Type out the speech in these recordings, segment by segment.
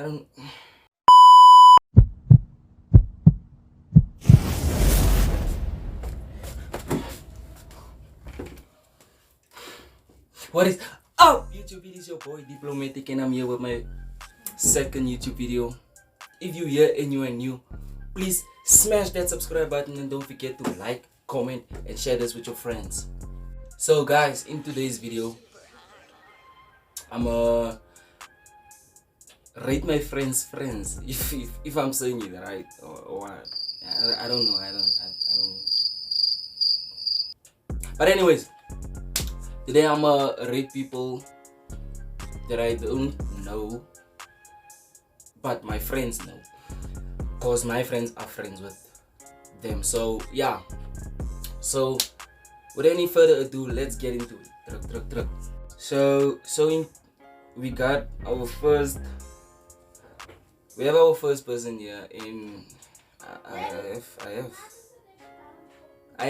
I don't. What is up, YouTube? It is your boy Diplomatic, and I'm here with my second YouTube video. If you're here and you are new, please smash that subscribe button and don't forget to like, comment, and share this with your friends. So, guys, in today's video, I'm rate my friends if I'm saying it right or what. I don't know. I don't. But anyways, today I'm rate people that I don't know, but my friends know, cause my friends are friends with them. So yeah. So with any further ado, let's get into it. Truck. We got our first. We have our first person here in. I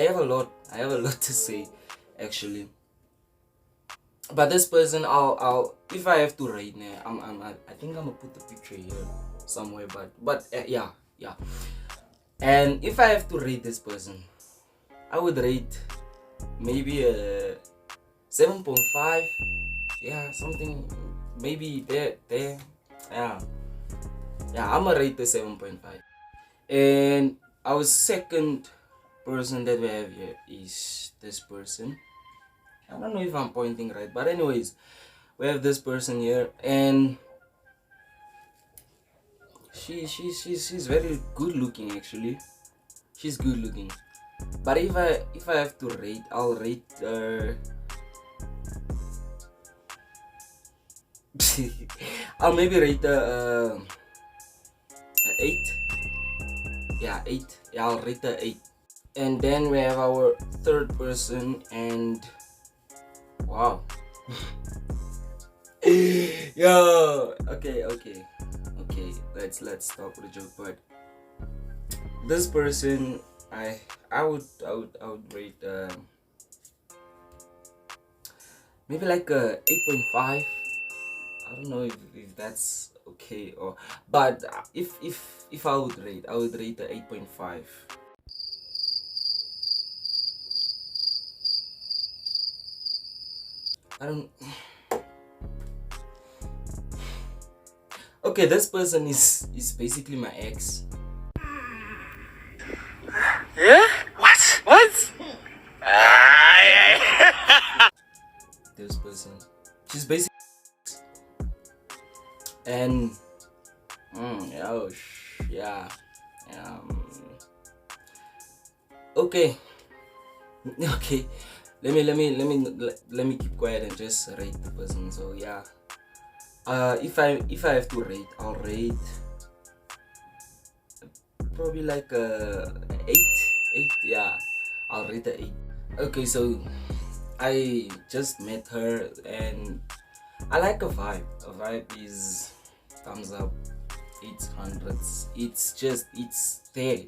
have a lot to say, actually. But this person, I'll if I have to rate now, I think I'm gonna put the picture here somewhere. But yeah. And if I have to rate this person, I would rate maybe a 7.5. Yeah, something maybe there. Yeah, I'm gonna rate the 7.5. And our second person that we have here is this person. I don't know if I'm pointing right, but anyways, we have this person here, and she's very good looking, actually. She's good looking. But if I have to rate, I'll rate I'll maybe rate a 8. Yeah, 8. Yeah, I'll rate a 8. And then we have our third person, and wow. Yo, okay. Let's stop with the joke. But this person, I would rate maybe like a 8.5. I don't know if that's okay, or but if I would rate a 8.5. I don't. Okay, this person is basically my ex. Yeah? What? This person, she's basically, and yeah. Okay. Let me keep quiet and just rate the person. So yeah. If I have to rate, I'll rate probably like a 8. Yeah, I'll rate a 8. Okay, so I just met her and I like a vibe. A vibe is thumbs up, 800s. It's there.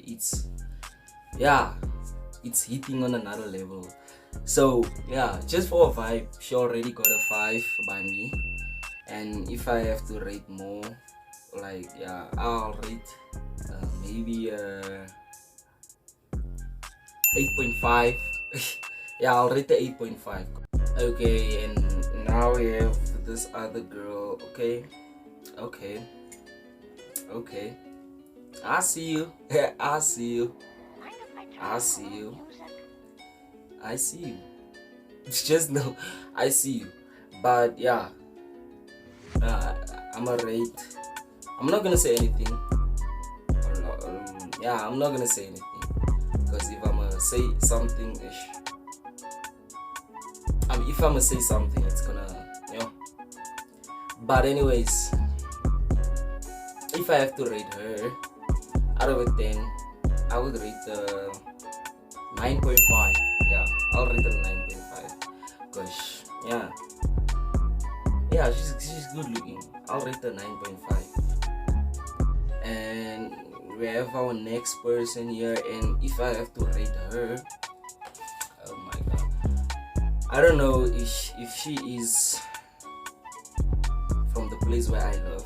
It's hitting on another level. So yeah, just for a vibe, she already got a 5 by me. And if I have to rate more, like yeah, I'll rate maybe 8.5. Yeah, I'll rate the 8.5. Okay, and now we have this other girl. Okay. I see you. I see you. Just know I see you. But yeah, I'm not gonna say anything. I'm not gonna say anything, because if I'm gonna say something, if I'm gonna say something, it's gonna, But anyways, if I have to rate her out of a 10, I would rate 9.5. Yeah, I'll rate her 9.5. Cause she's good looking. I'll rate her 9.5. And we have our next person here, and if I have to rate her, oh my god, I don't know if she is from the place where I love.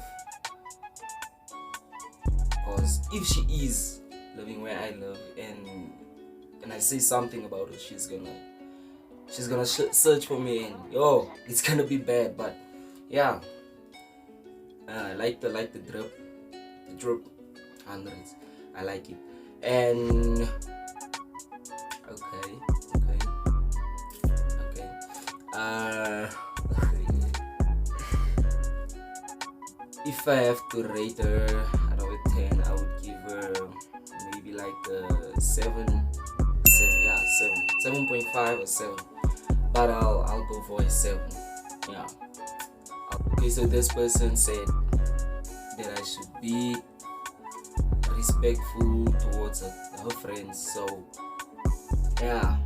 because if she is living where I live and I say something about her, she's gonna search for me, and yo, it's gonna be bad. But yeah, I like the drip hundreds. I like it. And okay. If I have to rate her out of 10, I would give her maybe like a 7.5 or 7. But I'll go for a 7. Yeah. Okay, so this person said that I should be respectful towards her friends. So yeah,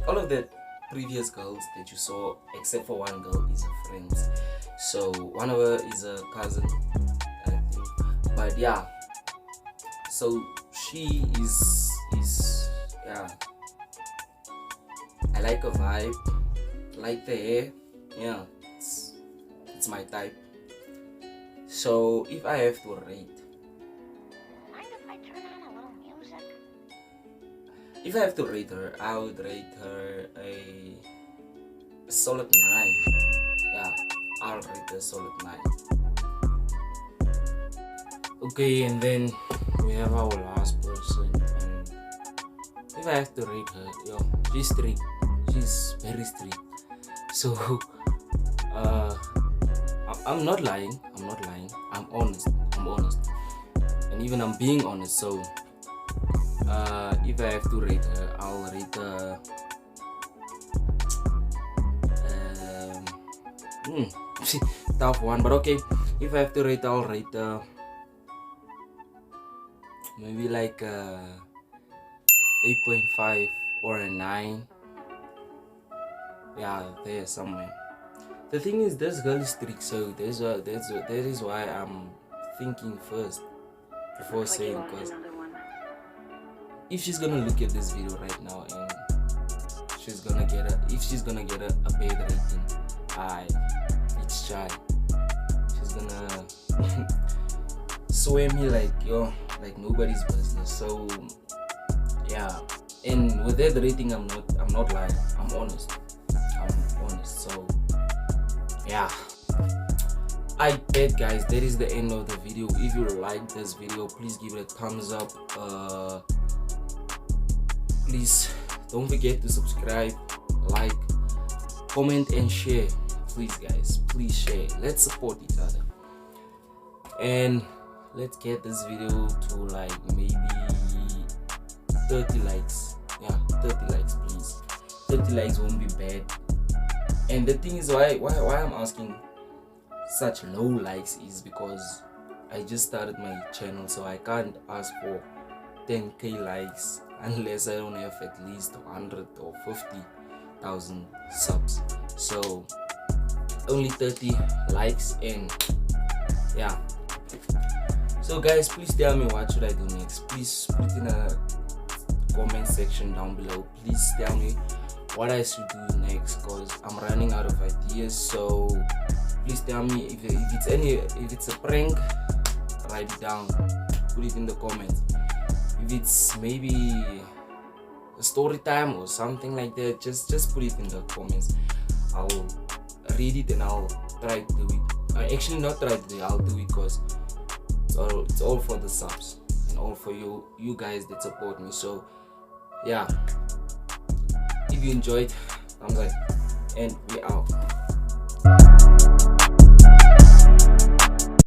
all of the previous girls that you saw, except for one girl, is her friends. So one of her is a cousin, I think. But yeah, so she is yeah. I like her vibe, like the hair. Yeah, it's my type. So if I have to rate, Mind if I turn on a little music? if I have to rate her, I would rate her a solid 9. Yeah, I'll rate her a solid 9. Okay, and then we have our last person, and if I have to rate her, yo, she's strict. She's very strict. So I'm not lying. I'm honest. And even I'm being honest. So if I have to rate her, I'll rate her tough one, but okay. If I have to rate, I'll rate maybe like 8.5 or a 9. Yeah, there somewhere. The thing is, this girl is strict, so that is why I'm thinking first before saying, because if she's gonna look at this video right now and she's gonna get a bad rating, it's shy. She's gonna sway me like nobody's business. So yeah, and with that rating, I'm not lying. I'm honest. So yeah, I bet guys, that is the end of the video. If you like this video, please give it a thumbs up. Please don't forget to subscribe, like, comment and share. Please guys, please share. Let's support each other, and let's get this video to like maybe 30 likes. Yeah, 30 likes please. 30 likes won't be bad. And the thing is, why I'm asking such low likes is because I just started my channel, so I can't ask for 10k likes unless I don't have at least 100 or 50,000 subs. So only 30 likes, and yeah. So guys, please tell me what should I do next. Please put in a comment section down below. Please tell me what I should do next, because I'm running out of ideas. So please tell me if it's a prank, write it down, put it in the comments. If it's maybe a story time or something like that, just put it in the comments. I'll read it and I'll try to do it. I actually not try to do it, I'll do it, because it's all for the subs and all for you guys that support me. So yeah, if you enjoyed, thumbs up, and we out.